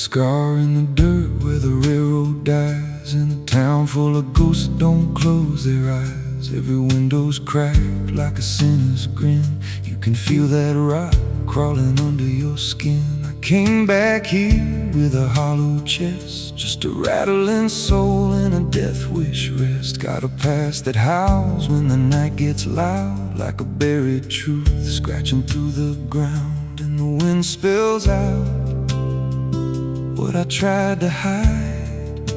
scar in the dirt where the railroad dies, in a town full of ghosts that don't close their eyes. Every window's cracked like a sinner's grin. You can feel that rock crawling under your skin. I came back here with a hollow chest, just a rattling soul in a death wish rest. Got a past that howls when the night gets loud, like a buried truth scratching through the ground. And the wind spills out what I tried to hide.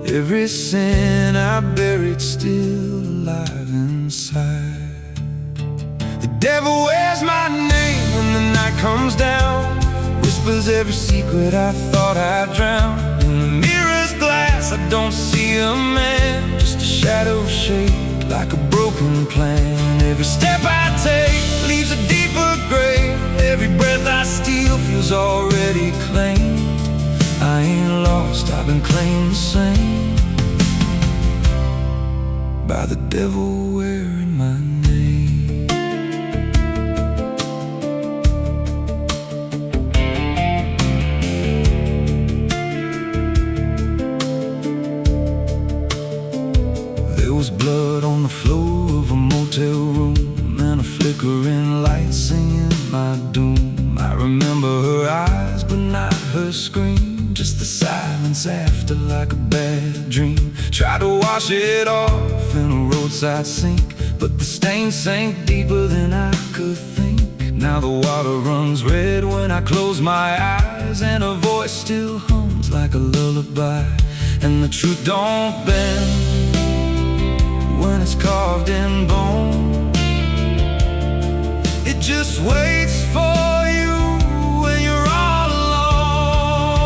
Every sin I buried still alive inside. The devil wears my name when the night comes down, whispers every secret I thought I'd drown. In the mirror's glass I don't see a man, just a shadow shaped like a broken plan. Every step I take leaves a deeper grave. Every breath I steal feels already claimed. I ain't lost, I've been claimed the same by the devil wearing my name. There was blood on the floor of a motel room, and a flickering light singing my doom. I remember her eyes but not her scream, just the silence after like a bad dream. Tried to wash it off in a roadside sink, but the stain sank deeper than I could think. Now the water runs red when I close my eyes, and her voice still hums like a lullaby. And the truth don't bend when it's carved in bone. It just waits for you when you're all alone.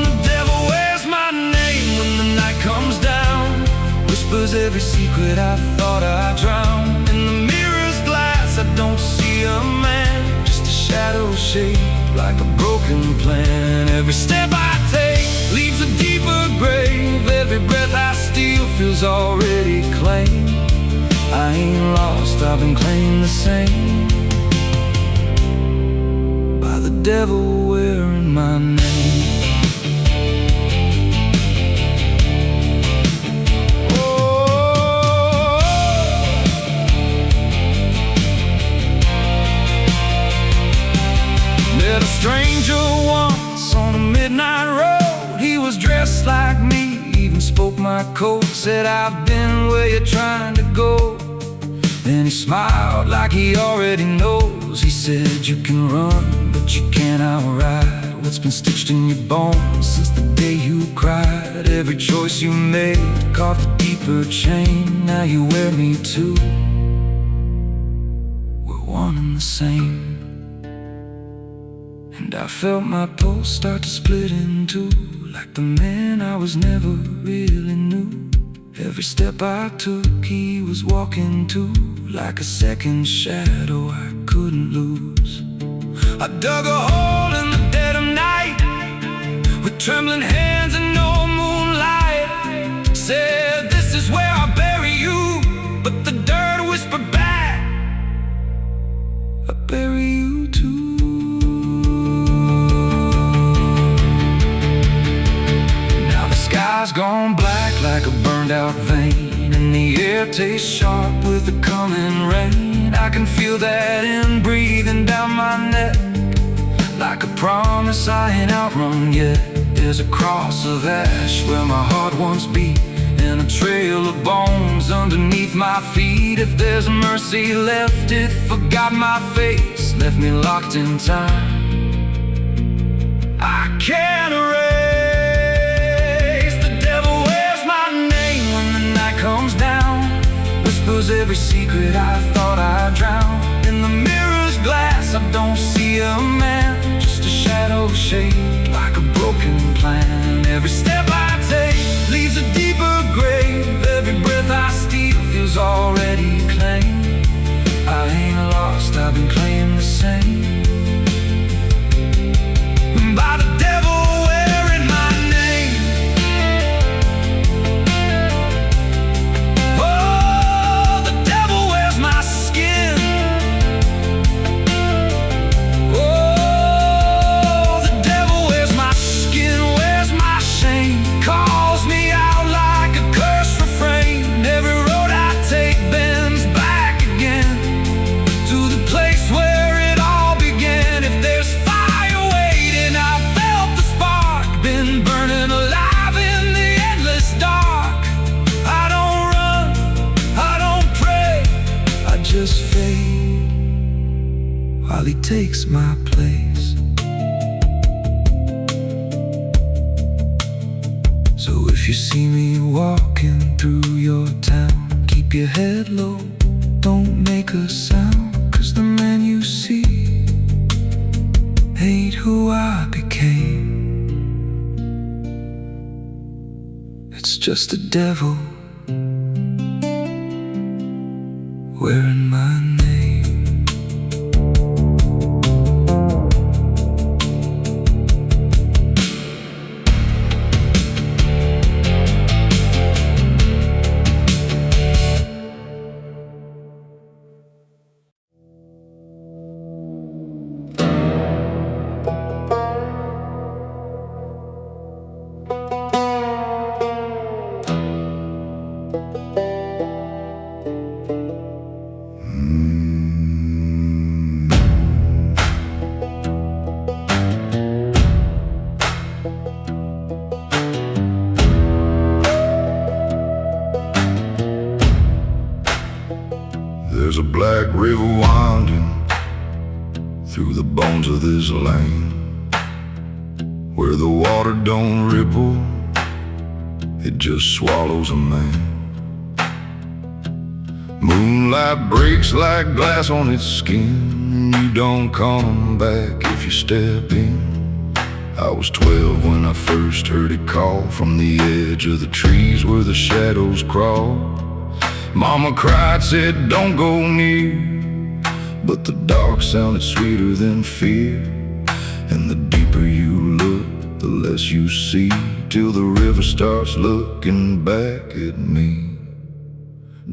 The devil wears my name when the night comes down, whispers every secret I thought I'd drown. In the mirror's glass I don't see a man, just a shadow shaped like a broken plan. Every step I take leaves a deeper grave. Every breath I steal feels already claimed. I ain't lost, I've been claimed the same by the devil wearing my name. Oh, met a stranger once on a midnight road. He was dressed like me, even spoke my code. Said, I've been where you're trying to go. Then he smiled like he already knows. He said, you can run, but you can't outride what's been stitched in your bones since the day you cried. Every choice you made carved a deeper chain. Now you wear me too. We're one and the same. And I felt my pulse start to split in two, like the man I was never really knew. Every step I took he was walking too, like a second shadow I couldn't lose. I dug a hole in the dead of night with trembling hands and no moonlight. Said, this is where I'll bury you, but the dirt whispered back, I'll bury you too. Now the sky's gone black like a burned out vein, and the air tastes sharp with the coming rain. I can feel that in breathing down my neck, like a promise I ain't outrun yet. There's a cross of ash where my heart once beat, and a trail of bones underneath my feet. If there's mercy left, it forgot my face, left me locked in time. I can't erase. The devil wears my name when the night comes down, whispers every secret I thought I'd drown. In the mirror's glass I don't see a man, just a shadow shaped like a broken plan. Every step I take leaves a deeper grave. Every breath I steal feels already claimed. I ain't lost, I've been claimed the same by the devil wearing my name. Oh, the devil wears my skin. Oh, the devil while he takes my place. So if you see me walking through your town, keep your head low, don't make a sound, 'cause the man you see ain't who I became. It's just the devil wearing my name. There's a black river winding through the bones of this land, where the water don't ripple, it just swallows a man. Moonlight breaks like glass on its skin, and you don't come back if you step in. I was 12 when I first heard it call from the edge of the trees where the shadows crawl. Mama cried, said don't go near, but the dark sounded sweeter than fear. And the deeper you look, the less you see, till the river starts looking back at me.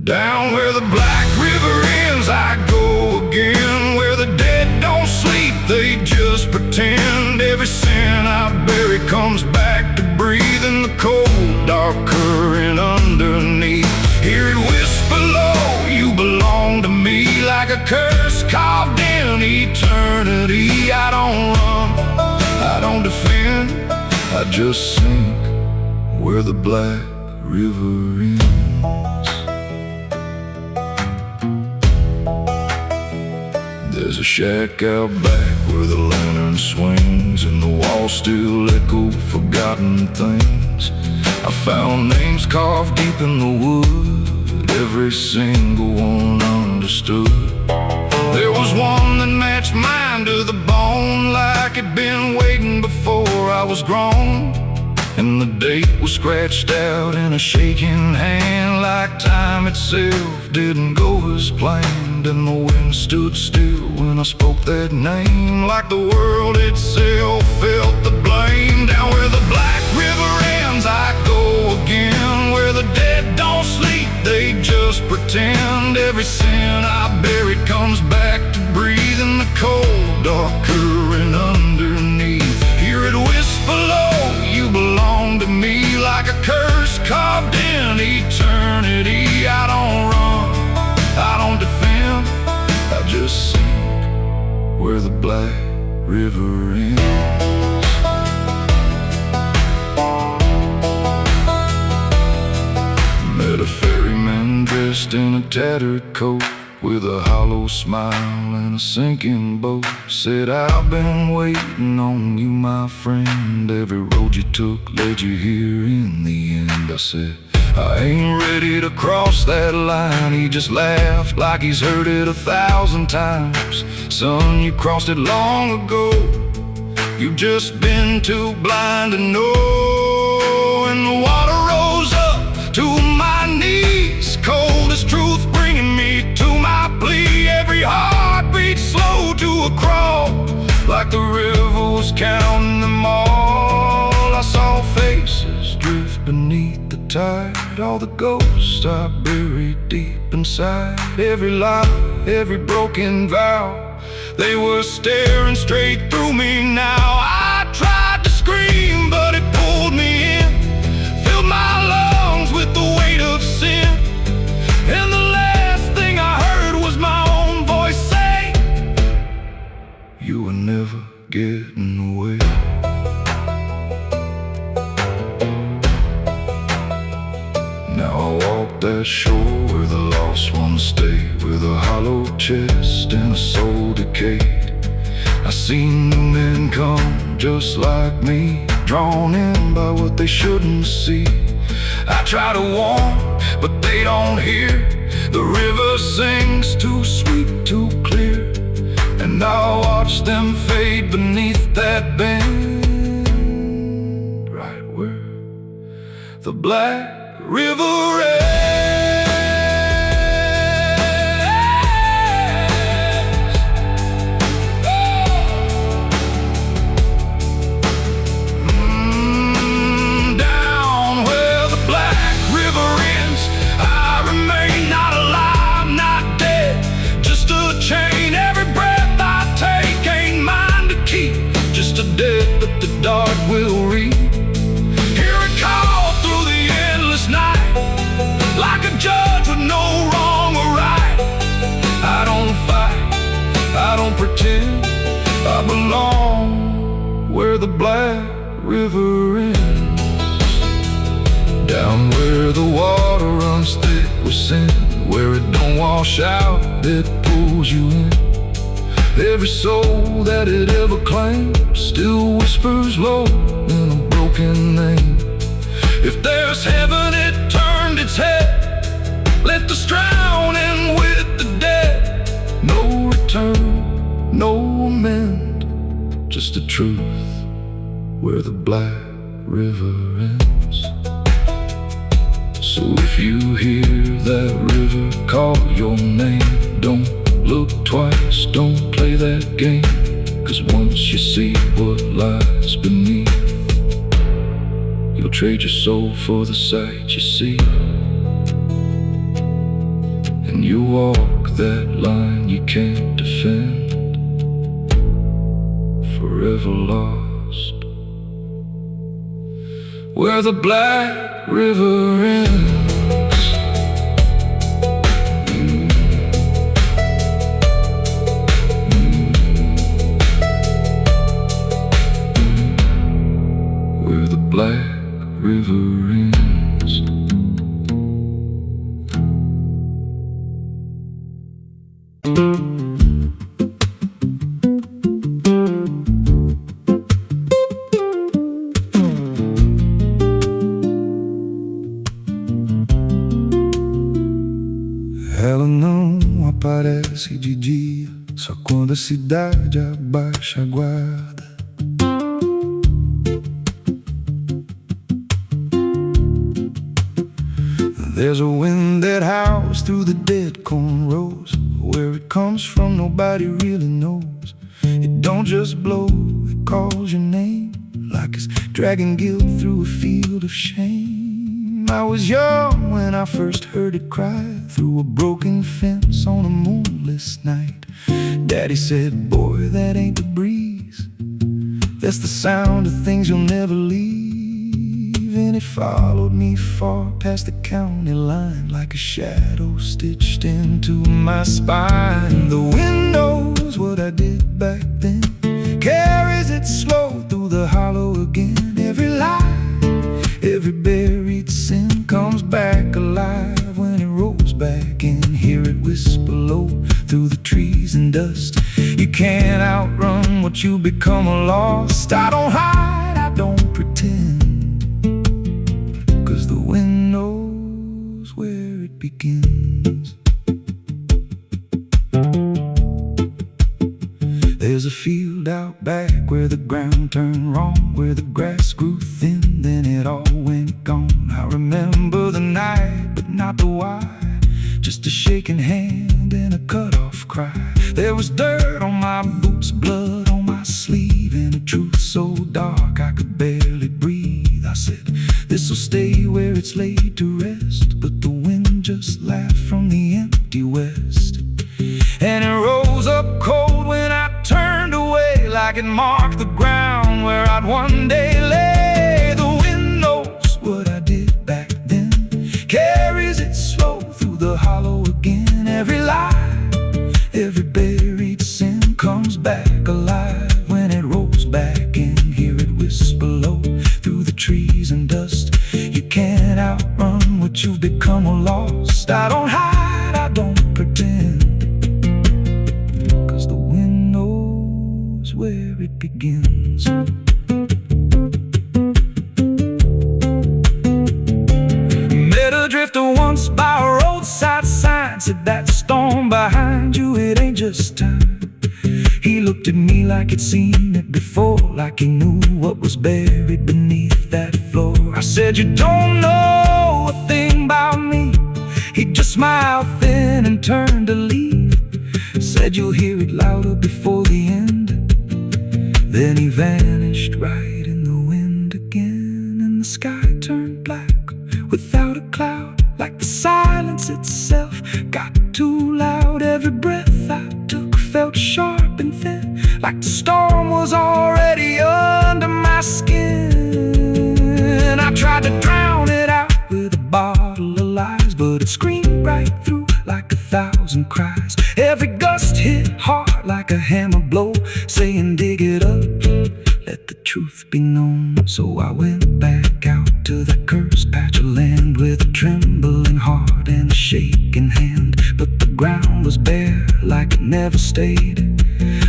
Down where the black river ends I go again, where the dead don't sleep, they just pretend. Every sin I bury comes back to breathe in the cold, dark current underneath. Hear it whisper low, you belong to me, like a curse carved in eternity. I don't run, I don't defend, I just sink where the black river ends. There's a shack out back where the lantern swings, and the walls still echo forgotten things. I found names carved deep in the wood, every single one understood. There was one that matched mine to the bone, like it'd been waiting before I was grown. And the date was scratched out in a shaking hand, like time itself didn't go as planned. And the wind stood still when I spoke that name, like the world itself felt the blame. Down where the black river ends I go again, where the dead don't sleep, they just pretend. Every sin I buried comes back to breathe in the cold, dark current underneath. Hear it whisper low, you belong to me, like a curse carved in eternity. I don't run, I don't defend, I just sink where the black river ends. Met a ferryman dressed in a tattered coat, with a hollow smile and a sinking boat. Said, I've been waiting on you, my friend. Every road you took led you here in the end. I said, I ain't ready to cross that line. He just laughed like he's heard it 1,000 times. Son, you crossed it long ago, you've just been too blind to know. And the water rose up to my knees, cold as truth bringing me to my plea. Every heartbeat slow to a crawl, like the river was counting them all. I saw faces drift beneath the tide, all the ghosts I buried deep inside. Every lie, every broken vow, they were staring straight through me now. I tried to scream, but it pulled me in, filled my lungs with the weight of sin. And the last thing I heard was my own voice say, you were never getting away. Now I walk that shore where the lost ones stay, with a hollow chest and a soul decayed. I seen new men come just like me, drawn in by what they shouldn't see. I try to warn, but they don't hear. The river sings too sweet, too clear, and I watch them fade beneath that bend, right where the Black River ends. Down where the Black River ends, I remain not alive, not dead, just a chain. Every breath I take ain't mine to keep, just a debt that the dark will reap. Hear it call through the endless night, like a judge with no wrong or right. I don't fight, I don't pretend, I belong where the Black River ends. Down where the water runs thick with sin, where it don't wash out, it pulls you in. Every soul that it ever claimed still whispers low in a broken name. If there's heaven, it turned its head, left us drowning with the dead. No return, no amend, just the truth where the Black River ends. So if you hear that river call your name, don't look twice, don't play that game, 'cause once you see what lies beneath, you'll trade your soul for the sight you see, and you walk that line you can't defend, forever lost where the Black River ends. Where the Black River ends. Ela não aparece de dia, só quando a cidade abaixa a guarda. There's a wind that howls through the dead corn rows. Where it comes from nobody really knows. It don't just blow, it calls your name, like it's dragging guilt through a field of shame. I was young when I first heard it cry through a broken fence on a moonless night. Daddy said, boy, that ain't the breeze, that's the sound of things you'll never leave. And it followed me far past the county line, like a shadow stitched into my spine. The wind knows what I did back then, carries it slow through the hollow again. Every lie, every buried sin comes back alive when it rolls back in. Hear it whisper low through the trees and dust. You can't outrun what you become lost. I don't hide, I don't pretend, 'cause the wind knows where it begins. There's a field out back where the ground turned wrong, where the grass grew thin, then it all went gone. I remember the night, but not the why, just a shaking hand and a cut-off cry. There was dirt on my boots, blood on my sleeve, and a truth so dark I could barely breathe. I said, this'll stay where it's laid to rest, but the wind just laughed from the empty west. And it rose up cold when I turned away, like it marked the ground where I'd one day lay. The wind knows what I did back then, carries it slow through the hollow again. Every lie, every buried sin comes back alive when it rolls back in. Hear it whisper low through the trees and dust. You can't outrun what you've become or lost. I don't hide, I don't pretend, 'cause the wind knows drifter once by a roadside sign said that storm behind you, it ain't just time. He looked at me like he'd seen it before, like he knew what was buried beneath that floor. I said, you don't know a thing about me. He just smiled thin and turned to leave. Said you'll hear it louder before the end. Then he vanished right in the wind again, and the sky turned black without a cloud, like the silence itself got too loud. Every breath I took felt sharp and thin, like the storm was already under my skin. I tried to drown it out with a bottle of lies, but it screamed right through like 1,000 cries. Every gust hit hard like a hammer blow, saying dig it up, let the truth be known. So I went back out to that cursed patch of land with a trembling heart and a shaking hand. But the ground was bare like it never stayed,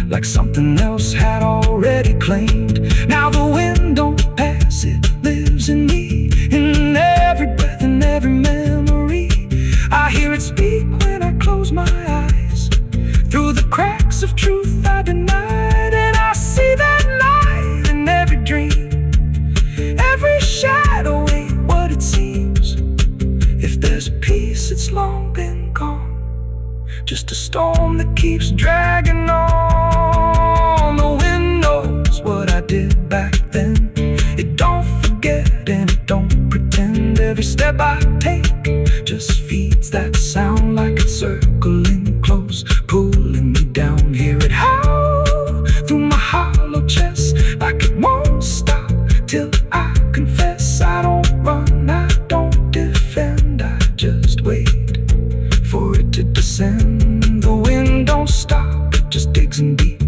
like something else had already claimed. Now the wind don't pass, it lives in me, in every breath and every memory. I hear it speak when I close my eyes, through the cracks of truth I denied. And I see that light in every dream, every shadow ain't what it seems. If there's a peace, it's long been gone, just a storm that keeps dragging on. The wind knows what I did back then. It don't forget and it don't pretend. Every step I take just feeds that sound, like it's circling close, pulling me down. Hear it howl through my hollow chest, like it won't stop till I confess. I don't run, I don't defend, I just wait for it to descend. The wind don't stop, it just digs in deep,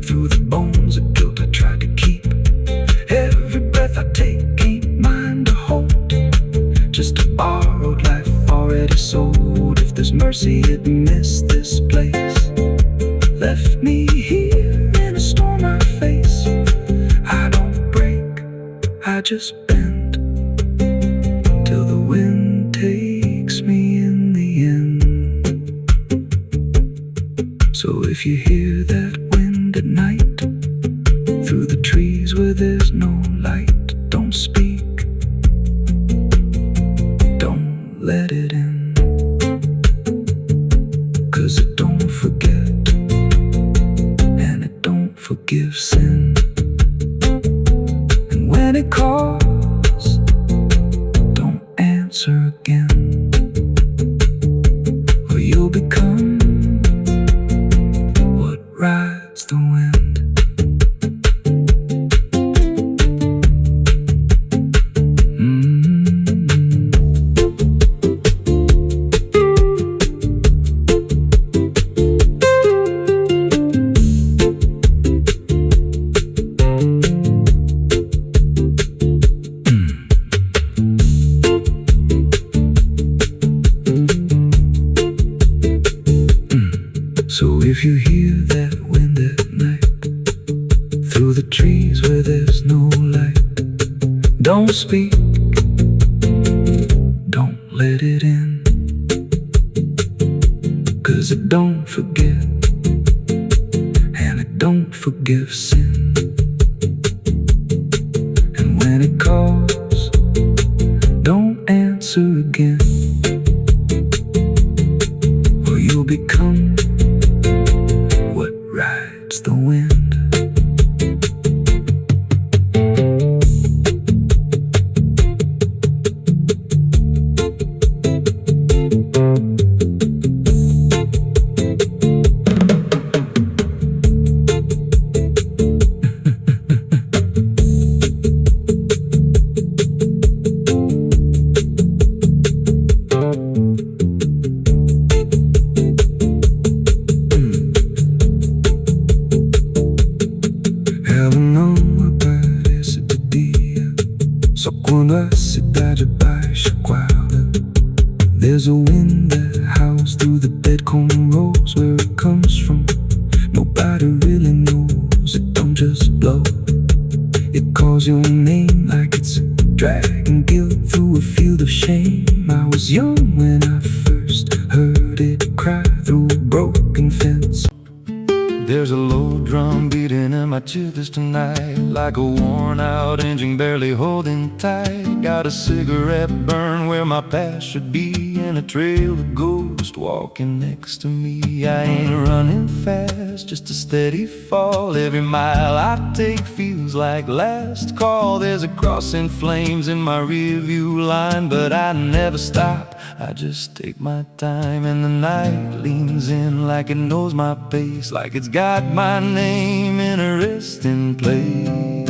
through the bones of guilt I try to keep. Every breath I take ain't mine to hold, just a borrowed life already sold. If there's mercy, it missed this place, left me here in a storm I face. I don't break, I just bend, till the wind takes me in the end. So if you hear that wind at night, through the trees where there's no light, don't speak, don't let it in, 'cause it don't forget and it don't forgive sin. And when it calls, don't answer again, or you'll become what rides the wind. So if you hear that wind at night, through the trees where there's no light, don't speak, don't let it in, 'cause it don't forget and it don't forgive sin. And when it calls, don't answer again, or you'll become what rides the wind. Quando a cidade baixa quadra, there's a wind that howls through the dead corn rows. Where it comes from, nobody really knows. It don't just blow, it calls your name like it's a dragon and guilt through a field of shame. I was young when I first heard it cry through a broken fence. There's a low drum beating in my chest tonight, like a worn out engine barely holding tight. Got a cigarette burn where my past should be, and a trail of ghosts walking next to me. I ain't running fast, just a steady fall. Every mile I take feels like last call. There's a cross in flames in my rearview line, but I never stop, I just take my time. And the night leans in like it knows my pace, like it's got my name in a resting place.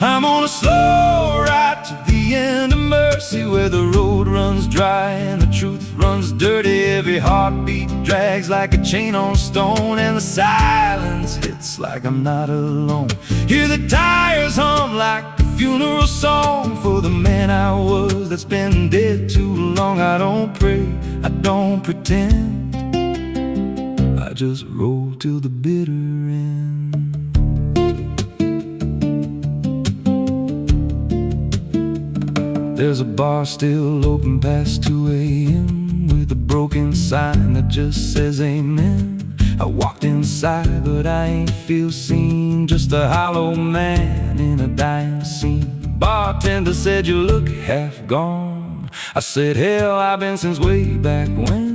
I'm on a slow ride to the end of mercy, where the road runs dry and the truth runs dirty. Every heartbeat drags like a chain on stone, and the silence hits like I'm not alone. Hear the tires hum like a funeral song for the man I was that's been dead too long. I don't pray, I don't pretend, I just roll till the bitter end. There's a bar still open past 2 a.m. with a broken sign that just says amen. I walked inside but I ain't feel seen, just a hollow man in a dying scene. Bartender said you look half gone. I said hell, I've been since way back when.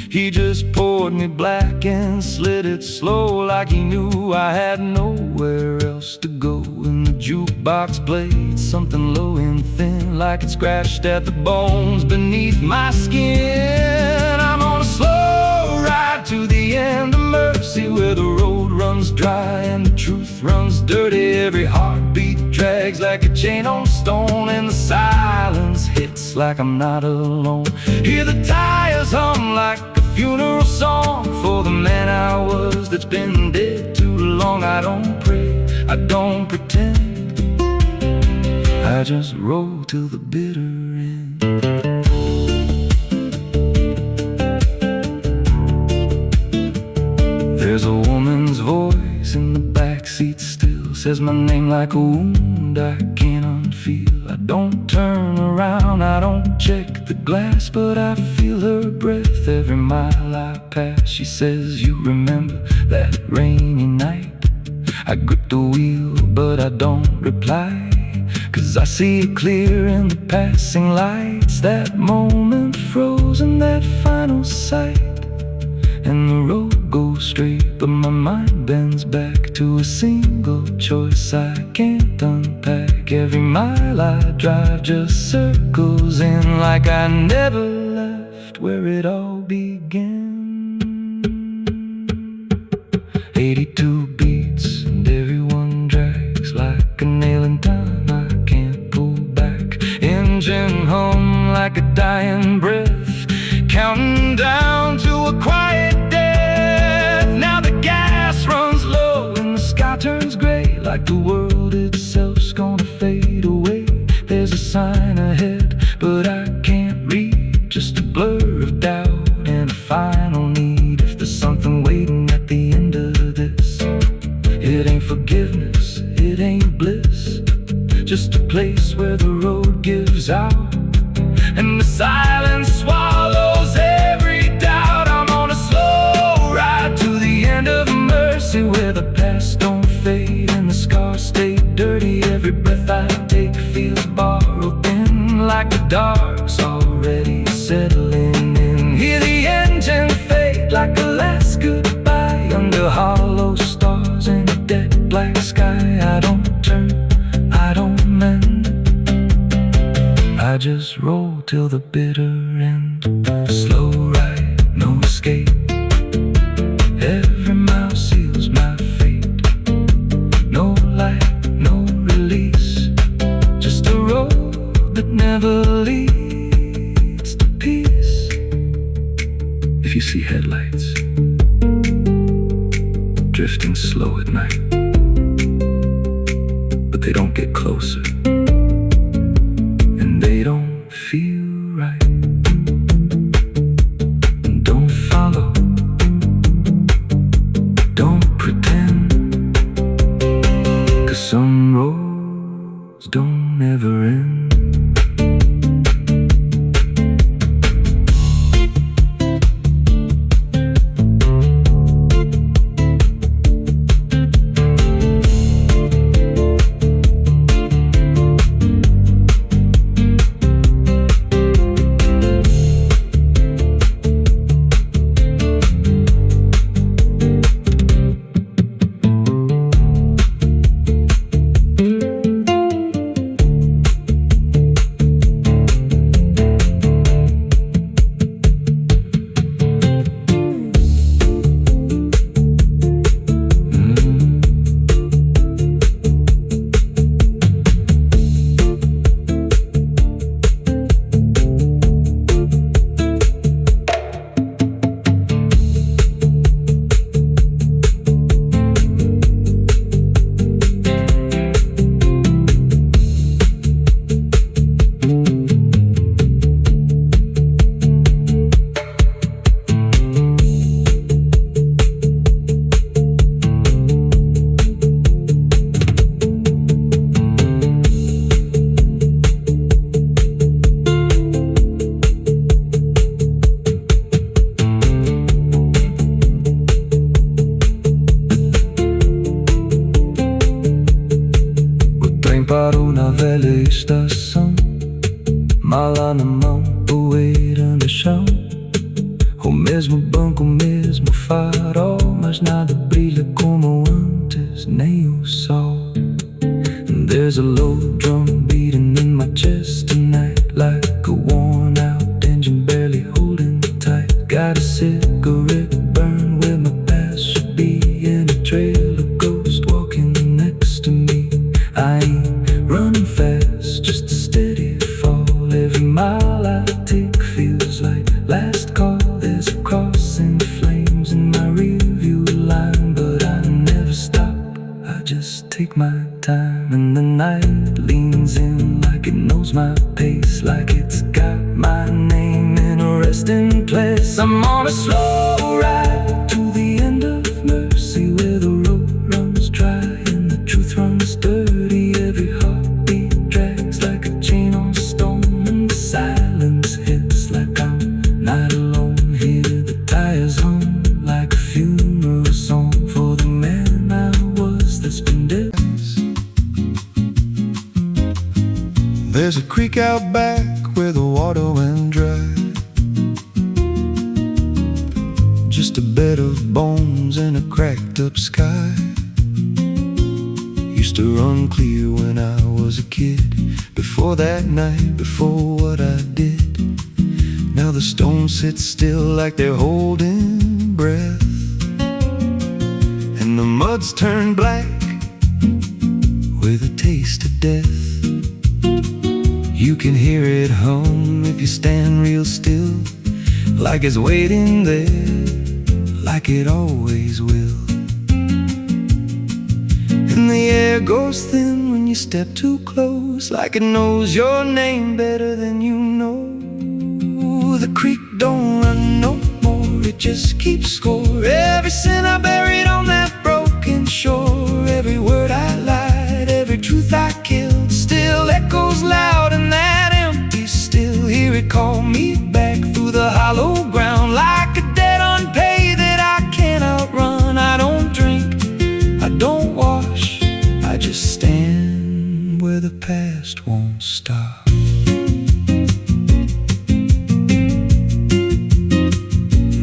He just poured me black and slid it slow, like he knew I had nowhere else to go. And the jukebox played something low and thin, like it scratched at the bones beneath my skin. I'm on a slow ride to the end of mercy, where the road runs dry and the truth runs dirty. Every heartbeat drags like a chain on stone, and the silence hits like I'm not alone. Hear the tires hum like a funeral song for the man I was that's been dead too long. I don't pray, I don't pretend, I just roll till the bitter end. There's a woman's voice in the backseat still, says my name like a wound I can't unfeel. I don't turn around, I don't check the glass, but I feel her breath every mile I pass. She says, you remember that rainy night? I grip the wheel but I don't reply, 'cause I see it clear in the passing lights. That moment frozen, that final sight, and the road goes straight, but my mind bends back to a single choice I can't unpack. Every mile I drive just circles in, like I never left where it all began. 82 beats and everyone drags like a nail in time I can't pull back. Engine hum like a dying breath, counting down to a quiet death. Now the gas runs low and the sky turns gray, like the world itself's gonna fade away. There's a sign ahead but I can't read, just a blur of doubt and a final need. If there's something waiting at the end of this, it ain't forgiveness, it ain't bliss, just a place where the road gives out and the silence swallows every doubt. I'm on a slow ride to the end of mercy, where the past don't fade and the scars stay dirty. Every breath I take feels borrowed in, like the dark's already settling in. Hear the engine fade like a last goodbye, under hollow stars in a dead black sky. I don't turn, I don't mend, I just roll till the bitter end. Slow ride, no escape, every mile seals my fate. No light, no release, just a road that never leads to peace. If you see headlights drifting slow at night, but they don't get closer, they don't feel right. Don't follow, don't pretend, 'cause some roads don't ever end. da som, mala na mão, poeira no chão. O mesmo banco, o mesmo farol, mas nada brilha como antes, nem o sol. There's a low drum beating in my chest tonight, like a worn out engine barely holding tight. Got a cigarette burn where my past should be, and a trail of ghosts walking next to me. I ain't running fast, just a steady fall. Every mile I take feels like last call. There's a cross in flames in my rearview line, but I never stop, I just take my time. And the night leans in like it knows my pace, like it's got my name in a resting place. I'm on a slow ride to the end of mercy, where the road runs dry and the truth runs dirty. Every heartbeat drags like a chain on stone, and the silence hits like I'm not alone here. The tires hum like a funeral song for the man I was that's been dead. There's a creek out back where the water went dry, just a bed of bones and a cracked up sky. Used to run clear when I was a kid, before that night, before what I did. Now the stones sit still like they're holding breath, and the mud's turned black with a taste of death. You can hear it hum if you stand real still, like it's waiting there, like it always will. And the air goes thin when you step too close, like it knows your name better than you know. The creek don't run no more, it just keeps score. Every sin I buried on that broken shore, every word I lied, every truth I killed, still echoes loud in that empty still. Hear it call me back through the hollow ground, like a debt unpaid that I can't outrun. I don't drink, I don't wash, I just stand where the past won't stop.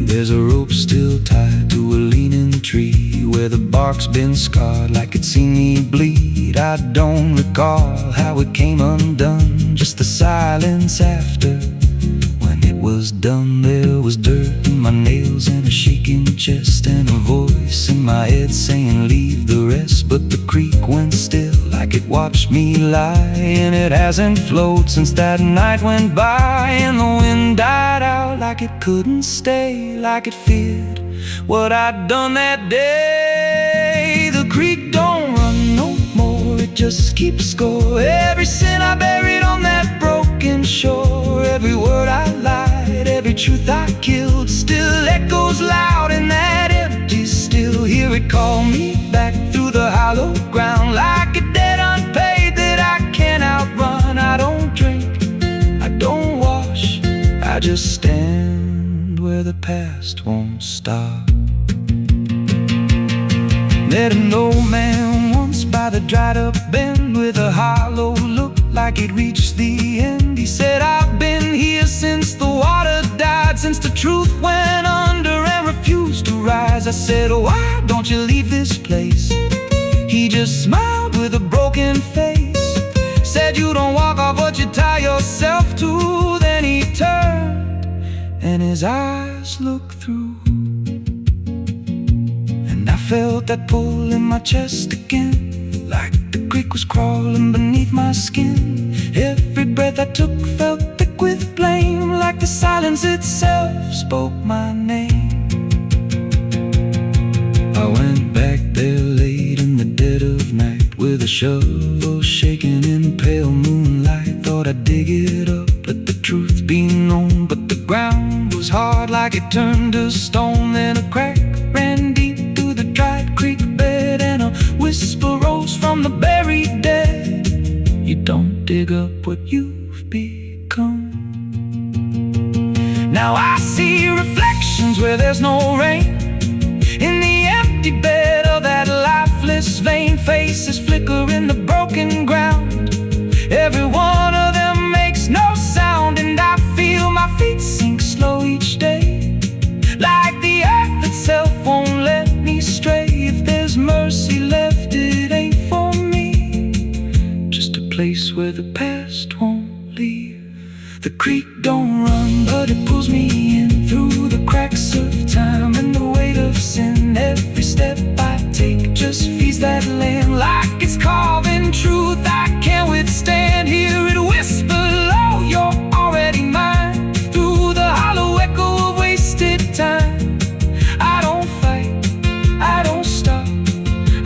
There's a rope still tied to a leaning tree, where the bark's been scarred like it's seen me bleed. I don't recall how it came undone, just the silence after. When it was done, there was dirt in my nails and a shaking chest, and a voice in my head saying leave the rest. But the creek went still like it watched me lie, and it hasn't flowed since that night went by. And the wind died out like it couldn't stay, like it feared what I'd done that day. The creek don't run no more, it just keeps score. Every sin I buried on that broken shore, every word I lied, every truth I killed, still echoes loud in that empty still. Hear it call me back through the hollow ground, like a debt unpaid that I can't outrun. I don't drink, I don't wash, I just stand where the past won't stop. Met an old man once by the dried up bend, with a hollow look like it reached the end. He said, I've been here since the water died, since the truth went under and refused to rise. I said, why don't you leave this place? He just smiled with a broken face, said, you don't walk off what you tie yourself to. Then he turned and his eyes looked through, and I felt that pull in my chest again, like the creek was crawling beneath my skin. Every breath I took felt thick with blame, like the silence itself spoke my name. I went back there late in the dead of night, with a shovel shaking in pale moonlight. Thought I'd dig it up, let the truth be known, but the ground was hard like it turned to stone. Then a crack ran deep through the dried creek bed, and a whisper rose from the buried dead. You don't dig up what you've become. Now I see reflections where there's no rain, in the empty bed of that lifeless vein. Faces flicker in the broken ground, Every one of them makes no sound, and I feel my feet sink slow each day, like the earth itself won't let me stray. If there's mercy left, it ain't for me, just a place where the past won't leave. The creek don't run, but it pulls me in through the cracks of time and the weight of sin. Every step I take just feeds that land like it's carving truth I can't withstand. Hear it whisper low, you're already mine, through the hollow echo of wasted time. I don't fight, I don't stop,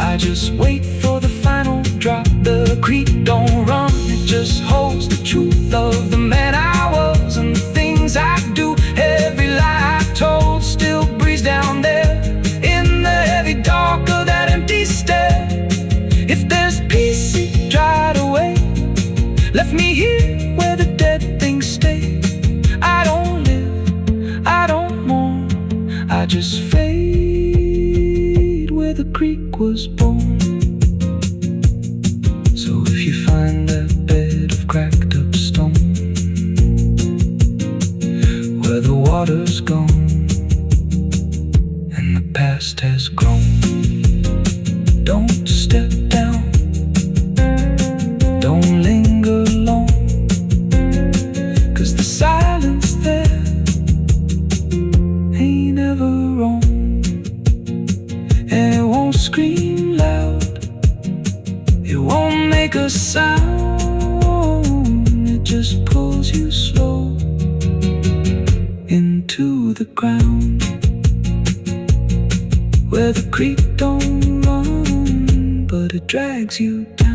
I just wait for the final drop. The creek don't run, it just holds the truth of the man I was and the things I do. Every lie I told still breathes down there in the heavy dark of that empty stare. If there's peace, it dried away, left me here where the dead things stay. I don't live, I don't mourn, I just fade where the creek was born. So if you find that bed of cracked up stone where the water's gone and the past has grown, don't step down, don't linger long, 'cause the silence there ain't ever wrong. And it won't scream loud, it won't make a sound, it just pulls you slow into the ground. Where the creek don't run, but it drags you down.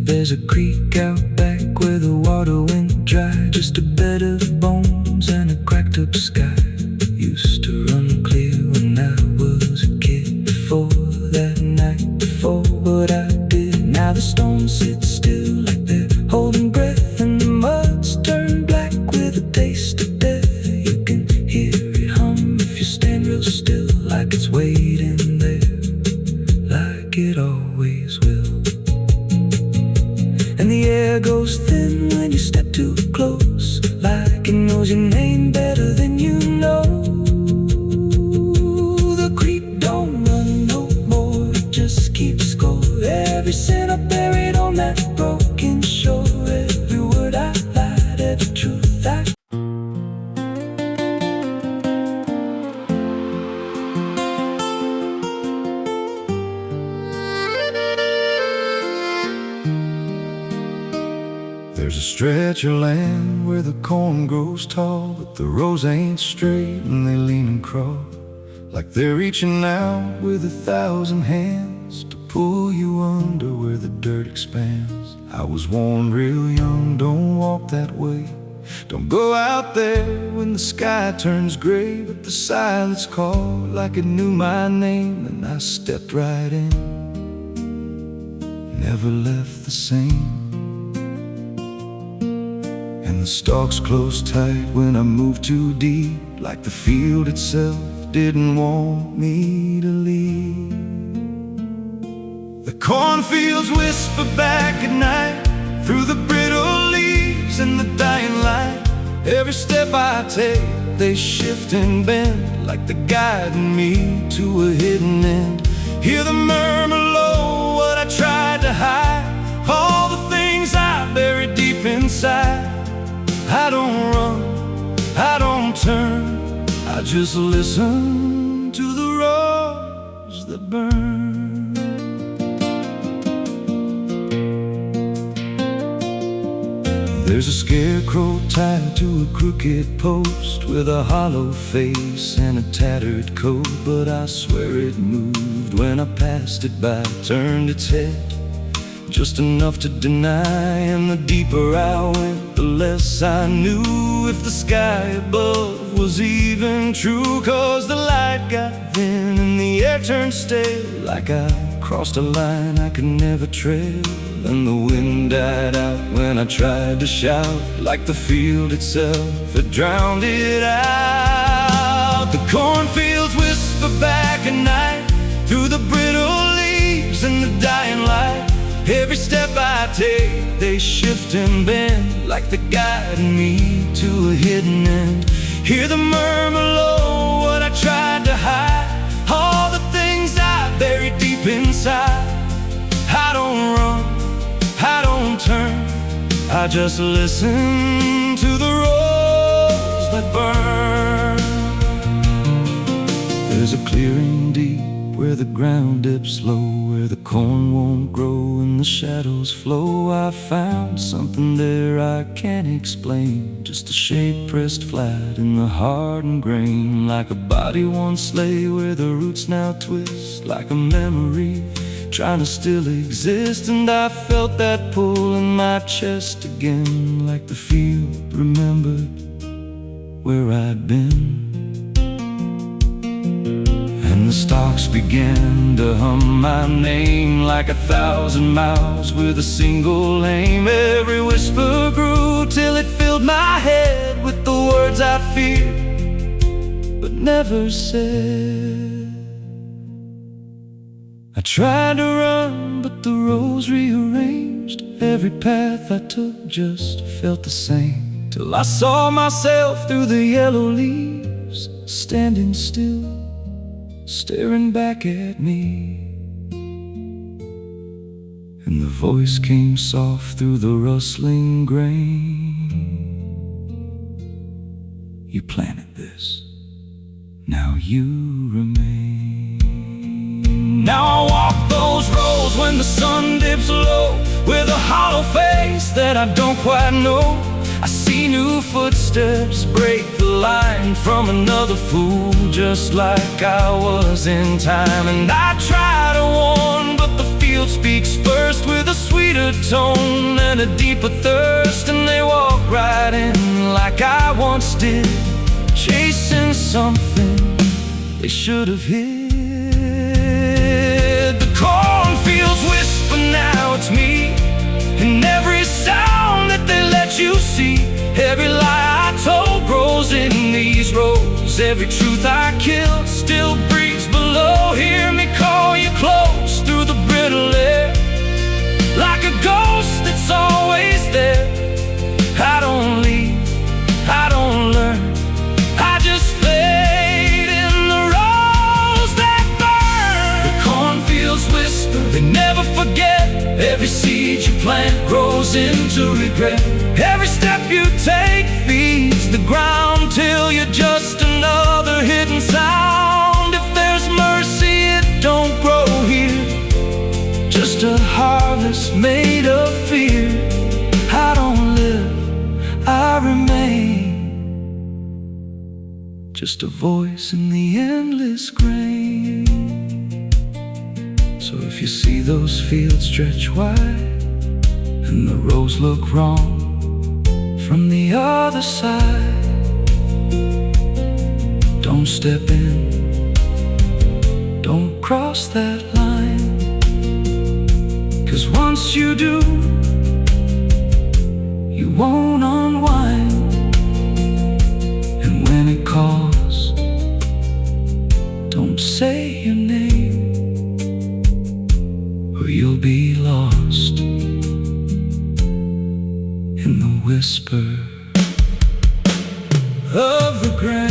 There's a creek out back where the water went dry, just a bed of bones and a cracked up sky. Used to run clear when I was a kid, before that night, before what I did. Now the stones sit still like they're holding breath, and the mud's turned black with a taste of death. You can hear it hum if you stand real still, like it's waiting there, like it always will. And the air goes thin when you step too close, like it knows your name better than you know. The creek don't run no more, it just keeps score. Every sin I buried on that broken shore, every word I lied, every truth I... There's a stretch of land where the corn grows tall, but the rows ain't straight and they lean and crawl, like they're reaching out with 1,000 hands to pull you under where the dirt expands. I was warned real young, don't walk that way, don't go out there when the sky turns gray. But the silence called like it knew my name, and I stepped right in, never left the same. And the stalks closed tight when I moved too deep, like the field itself didn't want me to leave. The cornfields whisper back at night through the brittle leaves and the dying light. Every step I take, they shift and bend, like they're guiding me to a hidden end. Hear the murmur low, what I tried to hide, all the things I don't run, I don't turn, I just listen to the rose that burn. There's a scarecrow tied to a crooked post with a hollow face and a tattered coat, but I swear it moved when I passed it by. Turned its head just enough to deny, and the deeper I went, the less I knew if the sky above was even true. 'Cause the light got thin and the air turned stale, like I crossed a line I could never trail. And the wind died out when I tried to shout, like the field itself had drowned it out. The cornfields whisper back at night through the brittle leaves and the dying light. Every step I take, they shift and bend, like they're guiding me to a hidden end. Hear the murmur low, what I tried to hide, all the things I buried deep inside. I don't run, I don't turn, I just listen to the rose that burn. There's a clearing deep where the ground dips low, where the corn won't grow and the shadows flow. I found something there I can't explain, just a shape pressed flat in the hardened grain, like a body once lay where the roots now twist, like a memory trying to still exist. And I felt that pull in my chest again, like the field remembered where I'd been. And the stalks began to hum my name, like 1,000 mouths with a single aim. Every whisper grew till it filled my head with the words I feared but never said. I tried to run, but the rose rearranged. Every path I took just felt the same, till I saw myself through the yellow leaves, standing still, staring back at me. And the voice came soft through the rustling grain. You planted this, now you remain. Now I walk those roads when the sun dips low, with a hollow face that I don't quite know. I see new footsteps break the line from another fool, just like I was in time. And I try to warn, but the field speaks first, with a sweeter tone and a deeper thirst. And they walk right in like I once did, chasing something they should have hid. The cornfields whisper, now it's me, and every sound that they let you see. Every lie I told grows in these rows, every truth I killed still breathes below. Hear me call you close through the brittle air, like a ghost that's always there. I don't leave, I don't learn, I just fade in the rose that burn. The cornfields whisper, they never forget. Every seed you plant grows into regret. Every step you take feeds the ground till you're just another hidden sound. If there's mercy, it don't grow here, just a harvest made of fear. I don't live, I remain, just a voice in the endless grain. So if you see those fields stretch wide and the rows look wrong from the other side, don't step in, don't cross that line. 'Cause once you do, you won't unwind. And when it calls, don't say your name, or you'll be lost in the whisper of the grain.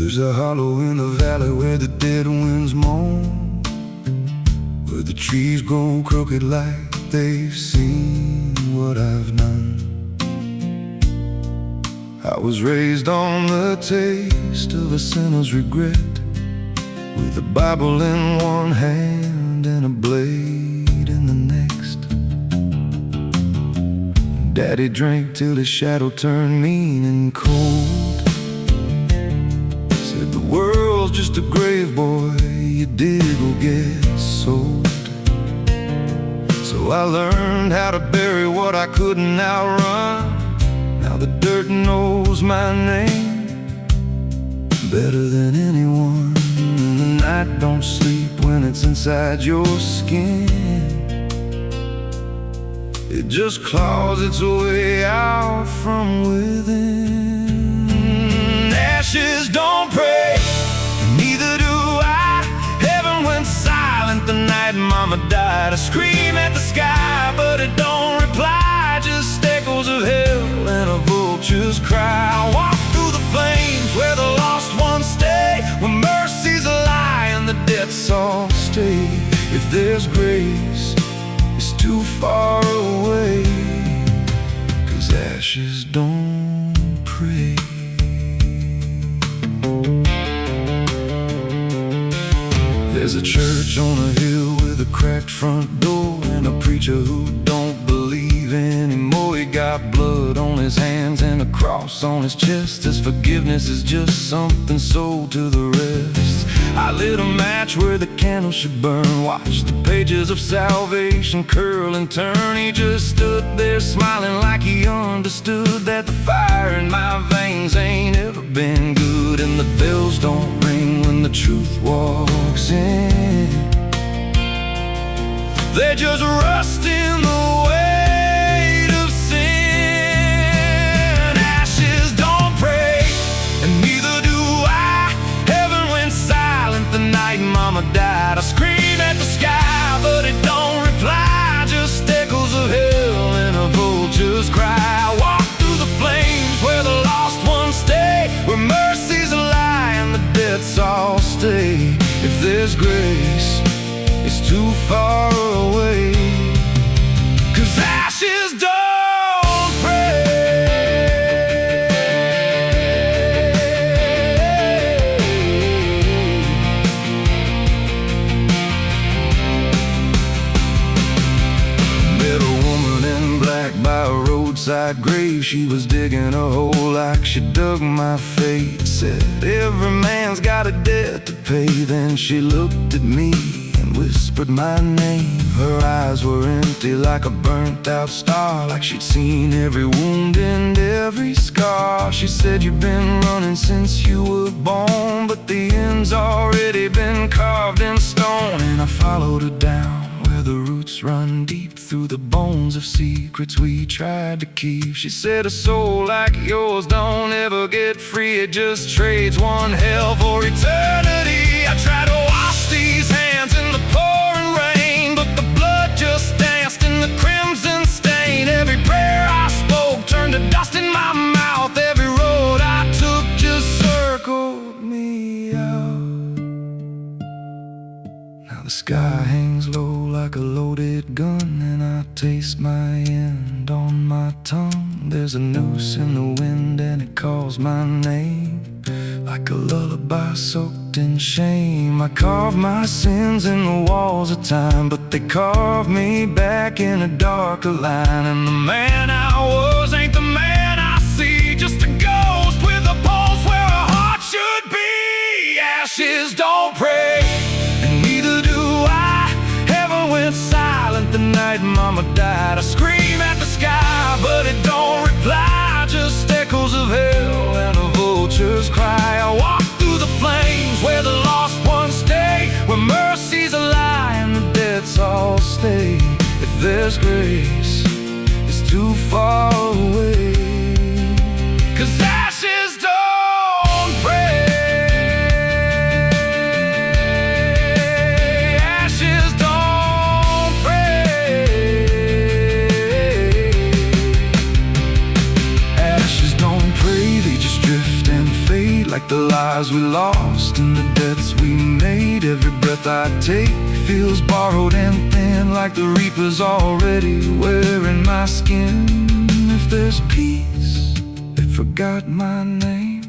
There's a hollow in the valley where the dead winds moan, where the trees grow crooked like they've seen what I've done. I was raised on the taste of a sinner's regret, with a Bible in one hand and a blade in the next. Daddy drank till his shadow turned mean and cold. Said the world's just a grave, boy, you dig or get sold. So I learned how to bury what I couldn't outrun. Now the dirt knows my name better than anyone. And the night don't sleep when it's inside your skin. It just claws its way out from within. Ashes don't pray, neither do I. Heaven went silent the night Mama died. I scream at the sky, but it don't reply. Just echoes of hell and a vulture's cry. I walk through the flames where the lost ones stay, where mercy's a lie and the dead's all stay. If there's grace, it's too far away, 'cause ashes don't pray. There's a church on a hill with a cracked front door, and a preacher who don't believe anymore. He got blood on his hands and a cross on his chest. His forgiveness is just something sold to the rest. I lit a match where the candle should burn, watched the pages of salvation curl and turn. He just stood there smiling like he understood that the fire in my veins ain't ever been good. And the bells don't ring when the truth walks in, they just rust in the weight of sin. Ashes don't pray, and neither do I. Heaven went silent the night Mama died. I scream at the sky, but it don't reply. Just echoes of hell and a vulture's cry. I walk through the flames where the lost ones stay, where mercy's a lie and the dead's all stay. If there's grace, it's too far away, 'cause ashes don't pray. Met a woman in black by a roadside grave. She was digging a hole like she dug my fate. Said every man's got a debt to pay. Then she looked at me and whispered my name. Her eyes were empty like a burnt out star, like she'd seen every wound and every scar. She said, you've been running since you were born, but the end's already been carved in stone. And I followed her down where the roots run deep, through the bones of secrets we tried to keep. She said, a soul like yours don't ever get free. It just trades one hell for eternity. I try to wash these hands in the pouring rain, but the blood just danced in the crimson stain. Every prayer I spoke turned to dust in my mouth. Every road I took just circled me out. Now the sky hangs low like a loaded gun, and I taste my end on my tongue. There's a noose in the wind and it calls my name, like a lullaby soaked in shame. I carve my sins in the walls of time, but they carve me back in a darker line. And the man I was ain't the man I see, just a ghost with a pulse where a heart should be. Ashes don't pray, and neither do I. Heaven went silent the night Mama died. I scream at the sky, but it don't reply. Just echoes of hell and a vulture's cry. I walk through the flames where the lost ones stay, where mercy's a lie and the dead's all stay. If there's grace, it's too far away, 'cause ashes don't pray. like the lives we lost and the deaths we made. Every breath I take feels borrowed and thin, like the reaper's already wearing my skin. If there's peace, they forgot my name,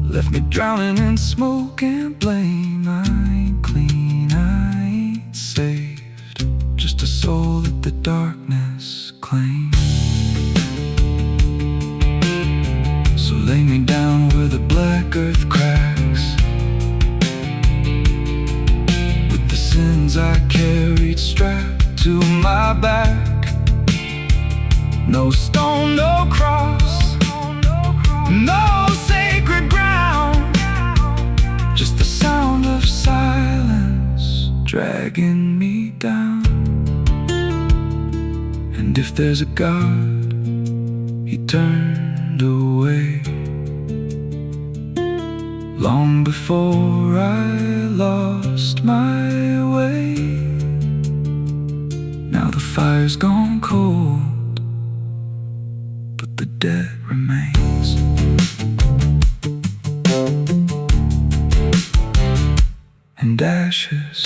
left me drowning in smoke and blame. I ain't clean, I ain't saved, just a soul that the darkness claims. So lay me down where the black earth cracks, with the sins I carried strapped to my back. No stone, no cross, no sacred ground, just the sound of silence dragging me down. And if there's a God, he turned away long before I lost my way. Now the fire's gone cold, but the debt remains. And ashes,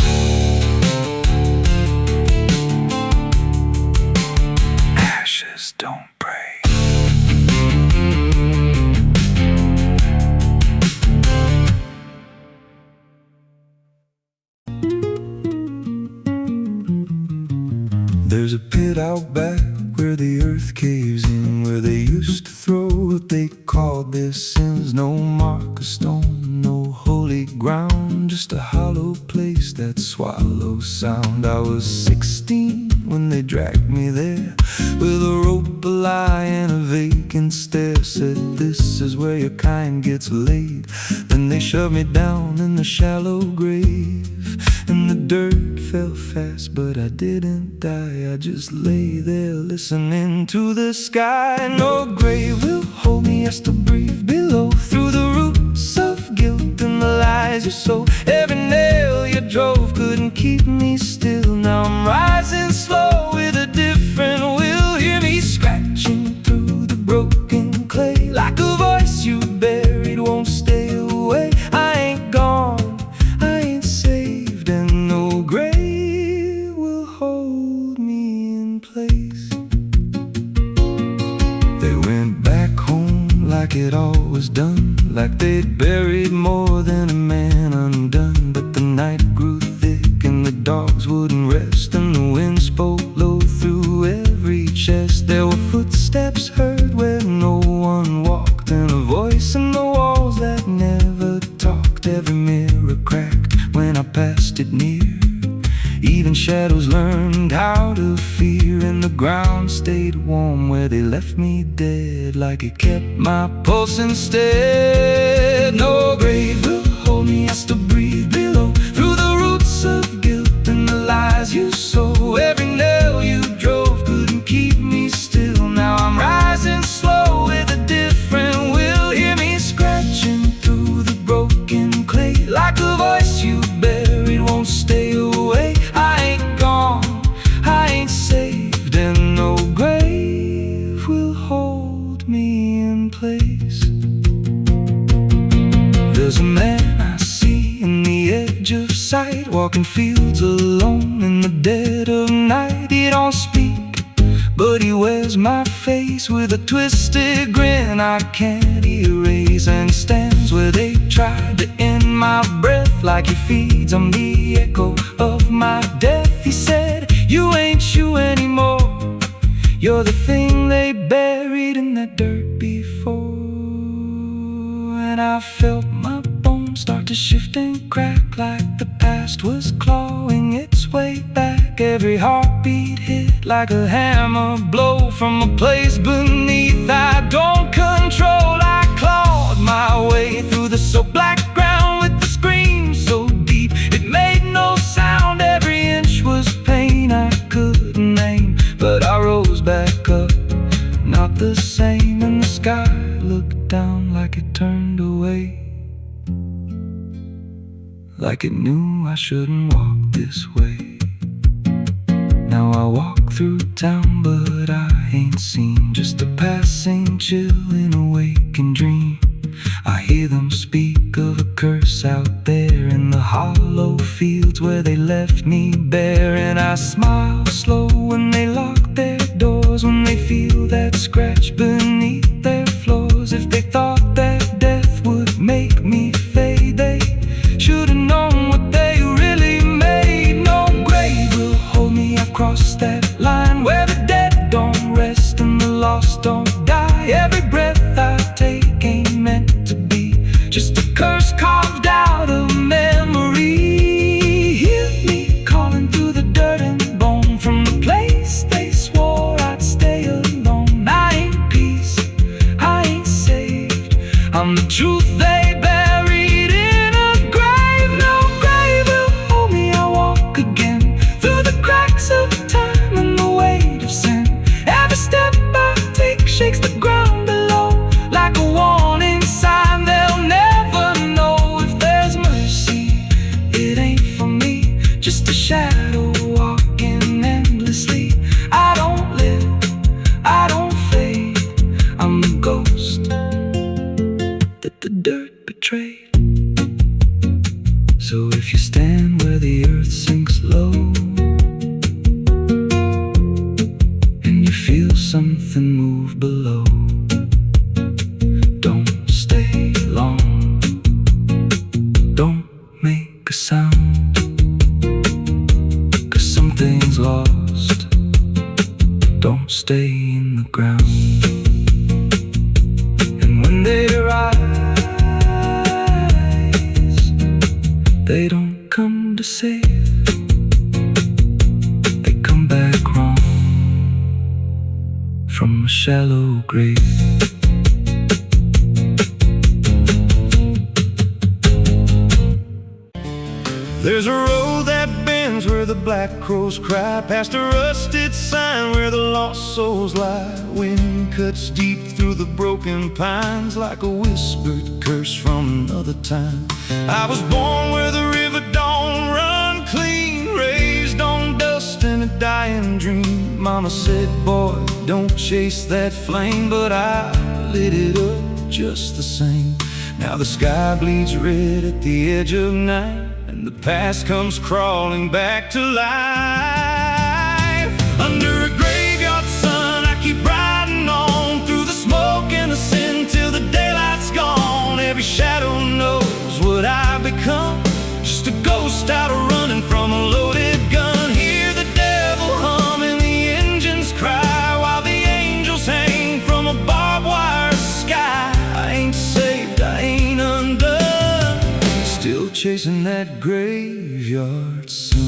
ashes don't pray. There's a pit out back where the earth caves in, where they used to throw what they called their sins. No mark of stone, no holy ground, just a hollow place that swallows sound. I was 16 when they dragged me there, with a rope, a lie, and a vacant stare. Said, this is where your kind gets laid. Then they shoved me down in the shallow grave, and the dirt fell fast, but I didn't die. I just lay there listening to the sky. No grave will hold me, I still breathe below, through the roots of guilt and the lies you sow. Every nail you drove couldn't keep me still. Now I'm rising slow with a different will. Hear me scratching through the broken clay, like a voice you buried won't stay away. I ain't gone, I ain't saved, and no grave will hold me in place. They went back home like it all was done, like they'd buried more than a man undone. But the night grew thick and the dogs wouldn't rest, and the wind spoke low through every chest. There were footsteps heard where no one walked, and a voice in the walls that never talked. Every mirror cracked when I passed it near, even shadows learned how to fear. And the ground stayed warm where they left me dead, like it kept my pulse instead. No grave will hold me, I still breathe below, through the roots of guilt and the lies you sow. Every nail you drove couldn't keep me still. Now I'm rising slow with a different will. Hear me scratching through the broken clay, like a voice you buried won't stay away. I ain't gone, I ain't saved, and no grave will hold me in place. There's a man I see in the edge of sight, walking fields alone in the dead of night. He don't speak, but he wears my face with a twisted grin I can't erase. And he stands where they tried to end my breath, like he feeds on the echo of my death. He said, you ain't you anymore, you're the thing they buried in that dirt before. And I felt my bones start to shift and crack, like the past was clawing its way back. Every heartbeat hit like a hammer blow from a place beneath I don't control. I clawed my way through the soap black ground with the scream so deep it made no sound. Every inch was pain I couldn't name, but I rose back up, not the same. And the sky looked down like it turned away, like it knew I shouldn't walk this way. Now I walk through town, but I ain't seen, just a passing chill in a waking dream. I hear them speak house out there in the hollow fields where they left me bare. And I smile slow when they lock their doors, when they feel that scratch beneath their floors. If they thought that death would make me fade, they should've known what they really made. No grave will hold me, I've crossed that line where the dead don't rest and the lost don't die. Every breath I take ain't meant to be just a curse carved out of memory. Hear me calling through the dirt and bone from the place they swore I'd stay alone. I ain't peace, I ain't saved, I'm the truth they buried in a grave. No grave will hold me, I walk again through the cracks of time and the weight of sin. Every step I take shakes the ground below like a warning sign. They'll never know if there's mercy. It ain't for me, just a shadow walking endlessly. I don't live, I don't fade, I'm the ghost that the dirt betrayed. So if you stand where the earth sinks low and you feel something move below, don't stay long, don't make a sound, 'cause something's lost. Don't stay in the ground. And when they rise, they don't come to save, they come back wrong from a shallow grave. There's a road that bends where the black crows cry, past a rusted sign where the lost souls lie. Wind cuts deep through the broken pines like a whispered curse from another time. I was born where the river don't run clean, raised on dust and a dying dream. Mama said, boy, don't chase that flame, but I lit it up just the same. Now the sky bleeds red at the edge of night, and the past comes crawling back to life. Under a graveyard sun, I keep riding on through the smoke and the sin till the daylight's gone. Every shadow knows what I've become, just a ghost out running from a loaded gun. Hear the devil hum and the engines cry while the angels hang from a barbed wire sky. I ain't saved, I ain't undone, still chasing that graveyard sun.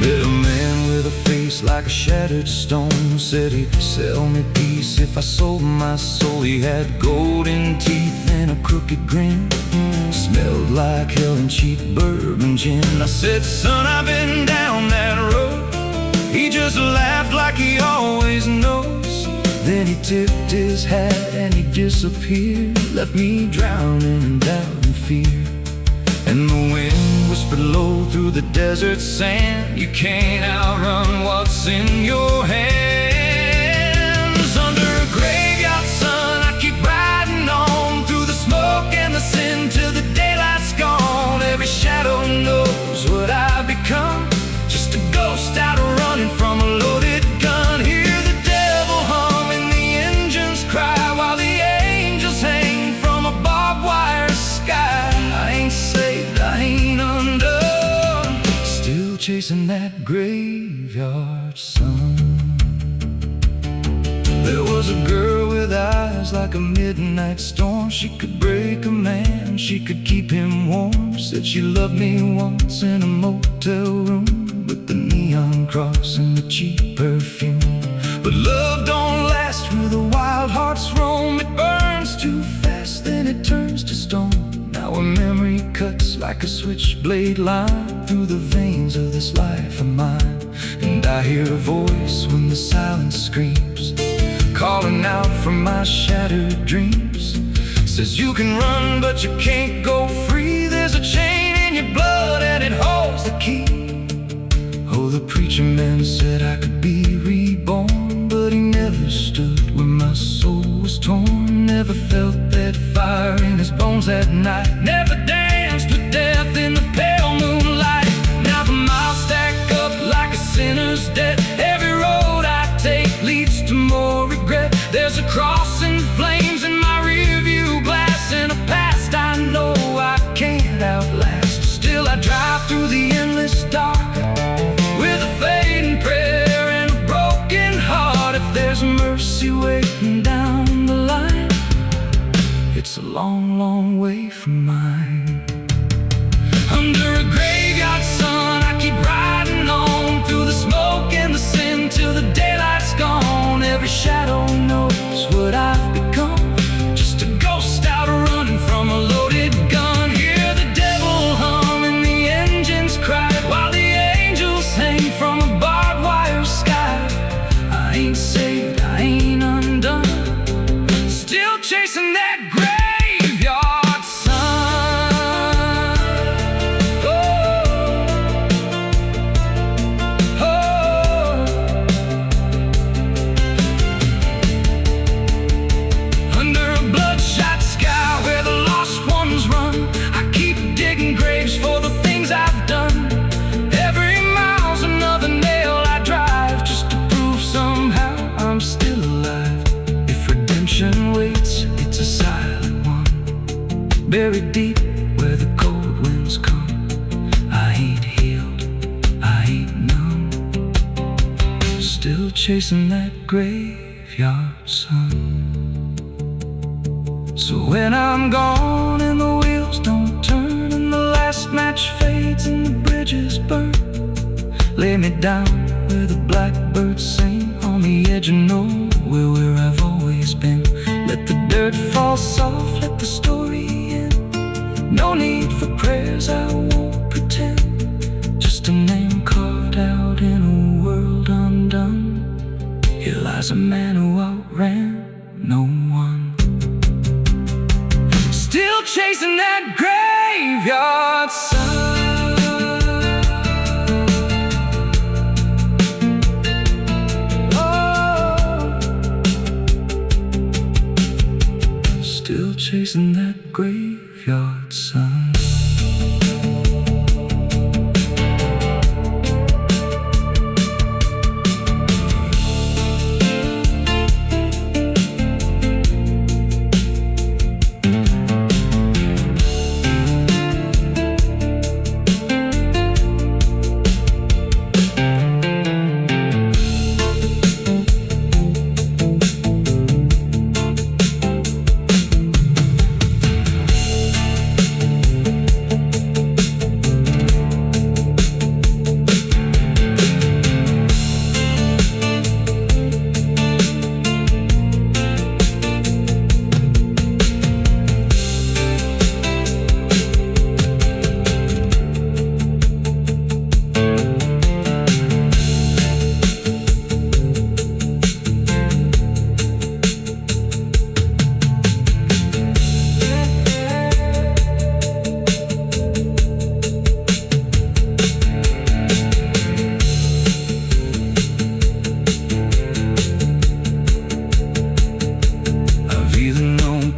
Met a man with a face like a shattered stone, said he'd sell me peace if I sold my soul. He had golden teeth and a crooked grin, smelled like hell and cheap bourbon gin. I said, son, I've been down that road. He just laughed like he always knows. Then he tipped his hat and he disappeared, left me drowning in doubt and fear. And the wind whispered low through the desert sand, you can't outrun what's in your hands. Under a graveyard sun, I keep riding on through the smoke and the sin till the daylight's gone. Every shadow knows what I've become, just a ghost out running from a loaded gun. Hear the devil hum and the engines cry while the angels hang from a barbed wire sky. I ain't saved, I ain't undone, still chasing that graveyard sun. There was a girl with eyes like a midnight storm. She could break a man, she could keep him warm. Said she loved me once in a motel room with the neon cross and the cheap perfume. But love don't last where the wild hearts roam. It burns too fast, then it turns to stone. Now a memory cuts like a switchblade line through the veins of this life of mine. And I hear a voice when the silence screams, calling out from my shattered dreams. Says you can run but you can't go free. There's a chain in your blood and it holds the key. Oh, the preacher man said I could be reborn, but he never stood where my soul was long, long way from mine. Under a graveyard sun, I keep riding on through the smoke and the sin till the daylight's gone. Every shadow knows what I've become, just a ghost out running from a loaded gun. Hear the devil hum and the engines cry while the angels hang from a barbed wire sky. I ain't saved, I ain't undone, still chasing that graveyard sun. Oh, oh. Under a bloodshot sky where the lost ones run, I keep digging graves for the things I've done. Every mile's another nail I drive, just to prove somehow I'm still alive. If redemption waits, it's a silent one, buried deep where the cold winds come. I ain't healed, I ain't numb, still chasing that graveyard sun. So when I'm gone and the wheels don't turn and the last match fades and the bridges burn, lay me down where the blackbirds sing on the edge of nowhere where I've always been. Let the dirt fall soft, let the story end. No need for prayers, I won't pretend, just a name carved out in a world undone. Here lies a man who outran no one, still chasing that graveyard sun. Still chasing that graveyard sun.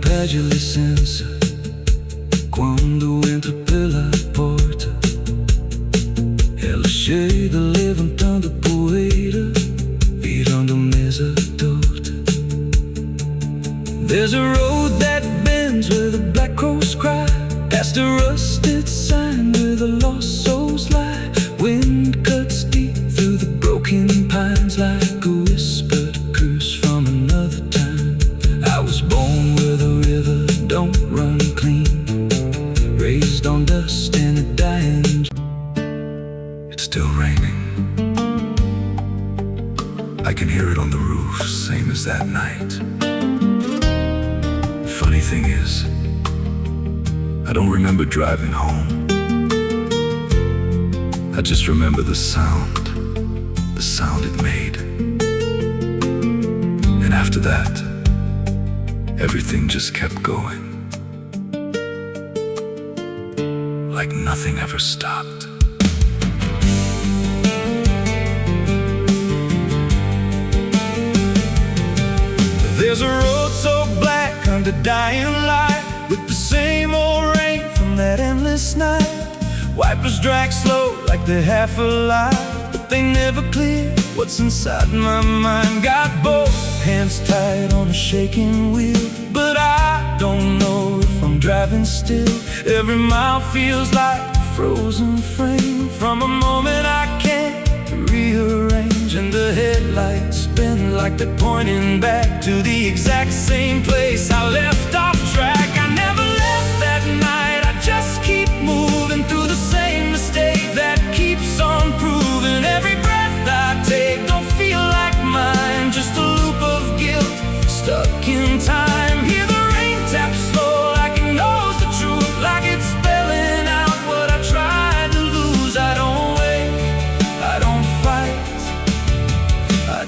Pede licença quando entro pela porta, ela chega levantando poeira, virando mesa torta. There's a road that bends where the black crows cry, past a rusted sign where the lost souls lie. Wind cuts deep through the broken pines like a whispered curse from another time. I was born where the river don't run clean, raised on dust and a dying. It's still raining, I can hear it on the roof, same as that night. Funny thing is, I don't remember driving home. I just remember the sound it made. And after that, everything just kept going, like nothing ever stopped. There's a road so black under dying light, with the same old rain from that endless night. Wipers drag slow like they're half alive, but they never clear what's inside my mind. Got both hands tied on a shaking wheel, but I don't know if I'm driving still. Every mile feels like a frozen frame from a moment I can't rearrange. And the headlights spin like they're pointing back to the exact same place I left off track. I never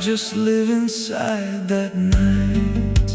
just live inside that night.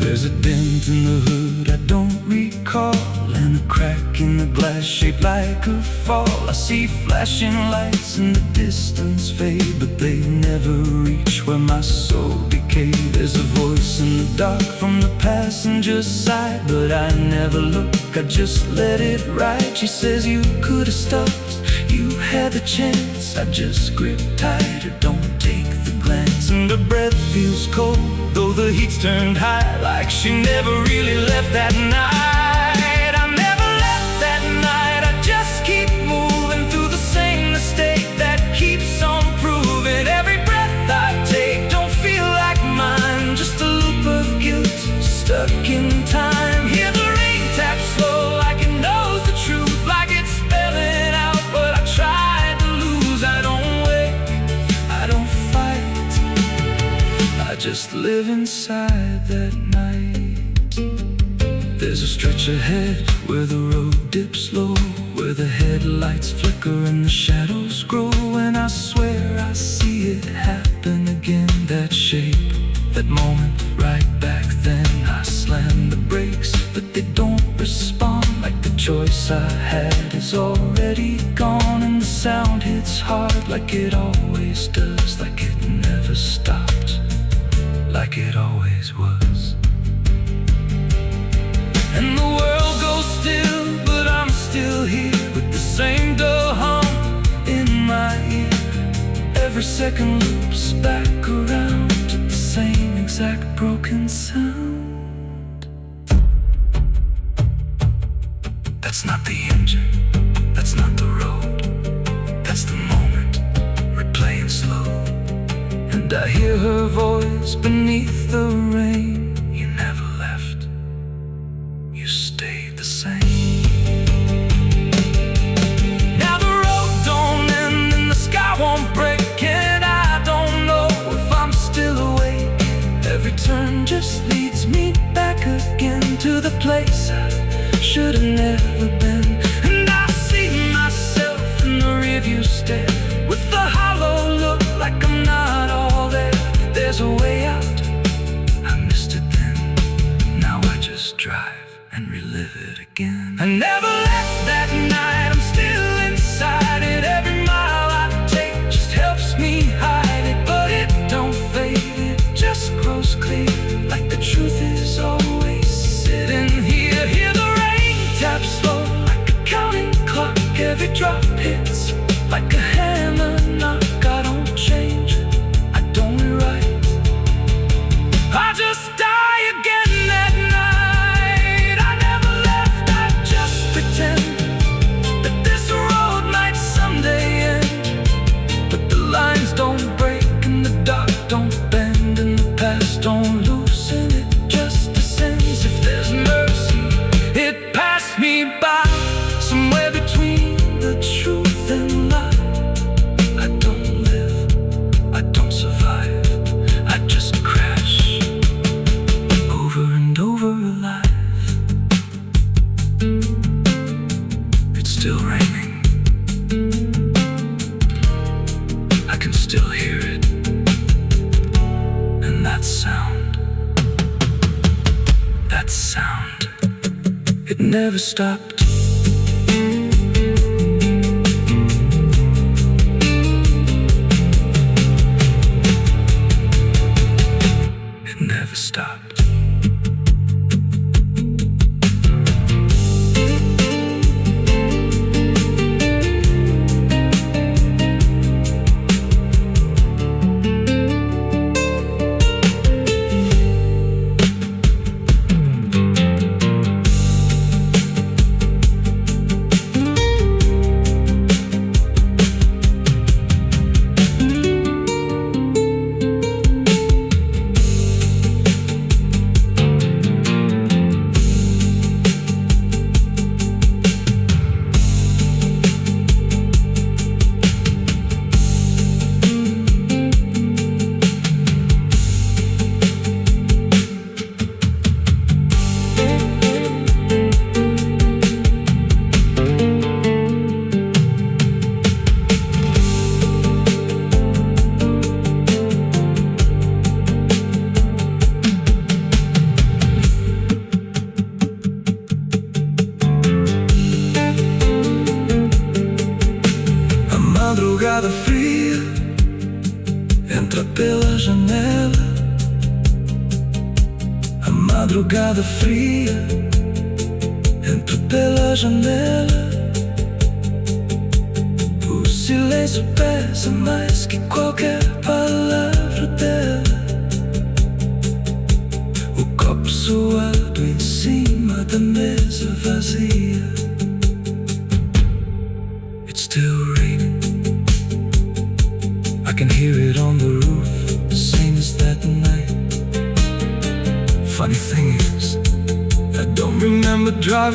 There's a dent in the hood I don't recall, and a crack in the glass shaped like a fall. I see flashing lights in the distance fade, but they never reach where my soul decay. There's a voice in the dark from the passenger side, but I never look, I just let it ride. She says, you could have stopped, you had the chance. I just grip tighter, don't take the glance. And her breath feels cold, though the heat's turned high, like she never really left that night. I never left that night, I just keep moving through the same mistake that keeps on proving. Every breath I take don't feel like mine, just a loop of guilt stuck in time. Hear the rain tap slow like it knows the truth, like it's spelling out what I tried to lose. I don't wake, I don't fight, I just live inside that night. There's a stretch ahead where the road dips low, where the headlights flicker and the shadows grow. And I swear I see it happen again, that shape, that moment right back then. I slam the brakes, but they don't respond, like the choice I had is already gone. And the sound hits hard like it always does, like it never stopped, like it always was. And the world goes still, but I'm still here, with the same dull hum in my ear. Every second loops back around to the same exact broken sound. That's not the engine, that's not the road, that's the moment, replaying slow. And I hear her voice beneath the rain, you never left, you stayed the same. Now the road don't end and the sky won't break, and I don't know if I'm still awake. Every turn just leads me back again to the place I should have never been. And I see myself in the rearview stare, with the hollow look like I'm not all there. There's a way out, I missed it then, now I just drive and relive it again. I never left that night, I'm still inside it. Every mile I take just helps me hide it, but it don't fade, it just grows clear, like the truth is always sitting here. Hear the rain tap slow like a counting clock, every drop hits like a hammer knock. I don't change, I don't rewrite, I just die again that night. I never left, I just pretend that this road might someday end. But the lines don't break and the dark don't bend, and the past don't loosen, it just descends. If there's mercy, it passed me by, somewhere between the truth and lie. I don't live, I don't survive, I just crash over and over alive. It's still raining, I can still hear it, and that sound, it never stopped. It never stopped. entra pela janela, a madrugada fria entra pela janela. O silêncio pesa mais que qualquer palavra dela. O copo suado em cima da mesa vazia. It's still raining, I can hear it on the roof, same as that night. Funny thing is, I don't remember driving